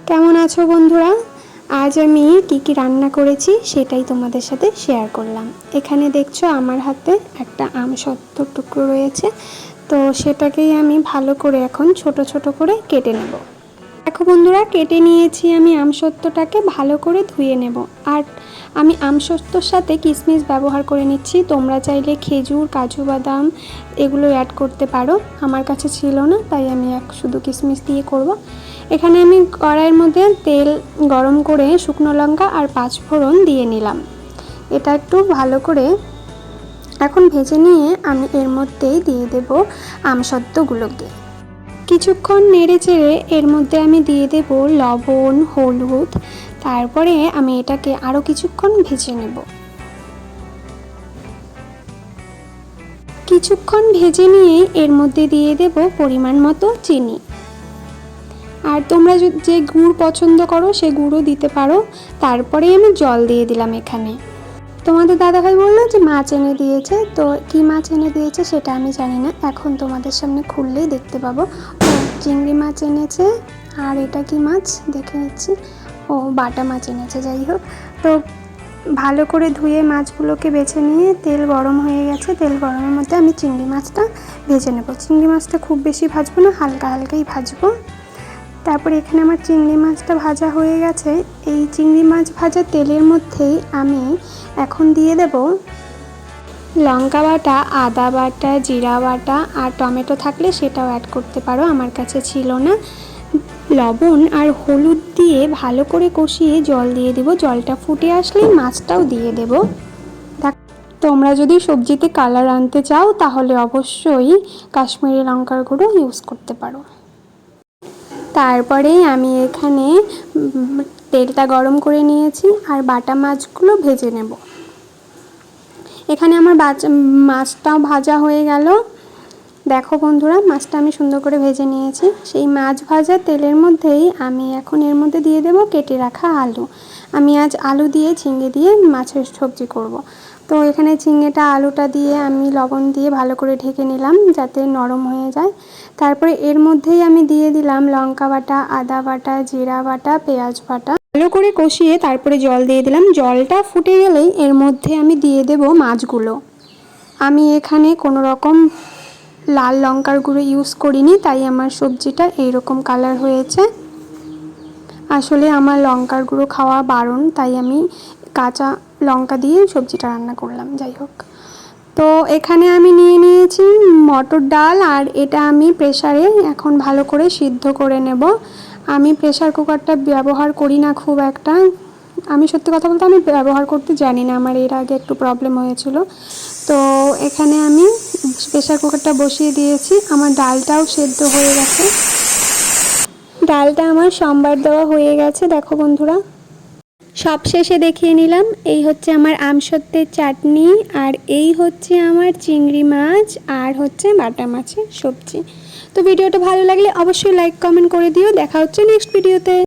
কেমন আছো বন্ধুরা? আজ আমি কি রান্না করেছি সেটাই তোমাদের সাথে শেয়ার করলাম। এখানে দেখছো আমার হাতে একটা আমসত্ত্ব টুকরো রয়েছে, তো সেটাকেই আমি ভালো করে এখন ছোট ছোট করে কেটে নেব। দেখো বন্ধুরা, কেটে নিয়েছি আমি আমসত্ত্বটাকে, ভালো করে ধুয়ে নেব। আর আমি আমসত্ত্বর সাথে কিশমিশ ব্যবহার করে নিচ্ছি। তোমরা চাইলে খেজুর, কাজু বাদাম এগুলো অ্যাড করতে পারো। আমার কাছে ছিল না, তাই আমি শুধু কিশমিশ দিয়ে করব। এখানে আমি কড়াইয়ের মধ্যে তেল গরম করে শুকনো লঙ্কা আর পাঁচফোড়ন দিয়ে নিলাম। এটা একটু ভালো করে এখন ভেজে নিয়ে আমি এর মধ্যেই দিয়ে দেব আমসত্ত্বগুলোকে। কিছুক্ষণ নেড়ে চেড়ে এর মধ্যে আমি দিয়ে দেব লবণ, হলুদ। তারপরে আমি এটাকে আরও কিছুক্ষণ ভেজে নেব। কিছুক্ষণ ভেজে নিয়ে এর মধ্যে দিয়ে দেব পরিমাণ মতো চিনি। আর তোমরা যে গুড় পছন্দ করো সে গুড়ও দিতে পারো। তারপরে আমি জল দিয়ে দিলাম। এখানে তোমাদের দাদাভাই বললো যে মাছ এনে দিয়েছে, তো কি মাছ এনে দিয়েছে সেটা আমি জানি না, এখন তোমাদের সামনে খুললেই দেখতে পাবো। চিংড়ি মাছ এনেছে। আর এটা কি মাছ দেখে নিচ্ছি, ও বাটা মাছ এনেছে। যাই হোক, তো ভালো করে ধুয়ে মাছগুলোকে বেছে নিয়ে তেল গরম হয়ে গেছে। তেল গরমের মধ্যে আমি চিংড়ি মাছটা ভেজে নেব। চিংড়ি মাছটা খুব বেশি ভাজবো না, হালকা হালকাই ভাজবো। তারপরে এখানে আমার চিংড়ি মাছটা ভাজা হয়ে গেছে। এই চিংড়ি মাছ ভাজা তেলের মধ্যেই আমি এখন দিয়ে দেব লঙ্কা বাটা, আদা বাটা, জিরা বাটা, আর টমেটো থাকলে সেটাও অ্যাড করতে পারো, আমার কাছে ছিল না। লবণ আর হলুদ দিয়ে ভালো করে কষিয়ে জল দিয়ে দেব। জলটা ফুটে আসলেই মাছটাও দিয়ে দেব। তোমরা যদি সবজিতে কালার আনতে চাও তাহলে অবশ্যই কাশ্মীরি লঙ্কার গুঁড়ো ইউজ করতে পারো। তারপরে আমি এখানে তেলটা গরম করে নিয়েছি আর বাটা মাছগুলো ভেজে নেব। এখানে আমার মাছটাও ভাজা হয়ে গেল। দেখো বন্ধুরা, মাছটা আমি সুন্দর করে ভেজে নিয়েছি। সেই মাছ ভাজা তেলের মধ্যেই আমি এখন এর মধ্যে দিয়ে দেব কেটে রাখা আলু। আমি আজ আলু দিয়ে ঝিঙে দিয়ে মাছের সবজি করব। তো এখানে ঝিঙেটা আলুটা দিয়ে আমি লবণ দিয়ে ভালো করে ঢেকে নিলাম যাতে নরম হয়ে যায়। তারপরে এর মধ্যেই আমি দিয়ে দিলাম লঙ্কা বাটা, আদা বাটা, জিরা বাটা, পেঁয়াজ বাটা। ভালো করে কষিয়ে তারপরে জল দিয়ে দিলাম। জলটা ফুটে গেলেই এর মধ্যে আমি দিয়ে দেব মাছগুলো। আমি এখানে কোনো রকম লাল লঙ্কার গুঁড়ো ইউজ করিনি, তাই আমার সবজিটা এইরকম কালার হয়েছে। আসলে আমার লঙ্কার গুঁড়ো খাওয়া বারণ, তাই আমি কাঁচা লঙ্কা দিয়ে সবজিটা রান্না করলাম। যাই হোক, তো এখানে আমি নিয়ে নিয়েছি মটর ডাল, আর এটা আমি প্রেসারে এখন ভালো করে সিদ্ধ করে নেব। আমি প্রেসার কুকারটা ব্যবহার করি না খুব একটা। আমি সত্যি কথা বলতে আমি ব্যবহার করতে জানি না, আমার এর আগে একটু প্রবলেম হয়েছিল। তো এখানে আমি প্রেসার কুকারটা বসিয়ে দিয়েছি। আমার ডালটাও সেদ্ধ হয়ে গেছে। ডালটা আমার সম্বার দেওয়া হয়ে গেছে। দেখো বন্ধুরা, সব শেষে দেখিয়ে নিলাম। এই হচ্ছে আমার আমসত্ত্বের চাটনি, আর এই হচ্ছে আমার চিংড়ি মাছ, আর হচ্ছে বাটা মাছের সবজি। তো ভিডিওটা ভালো লাগলে অবশ্যই লাইক কমেন্ট করে দিও। দেখা হচ্ছে নেক্সট ভিডিওতে।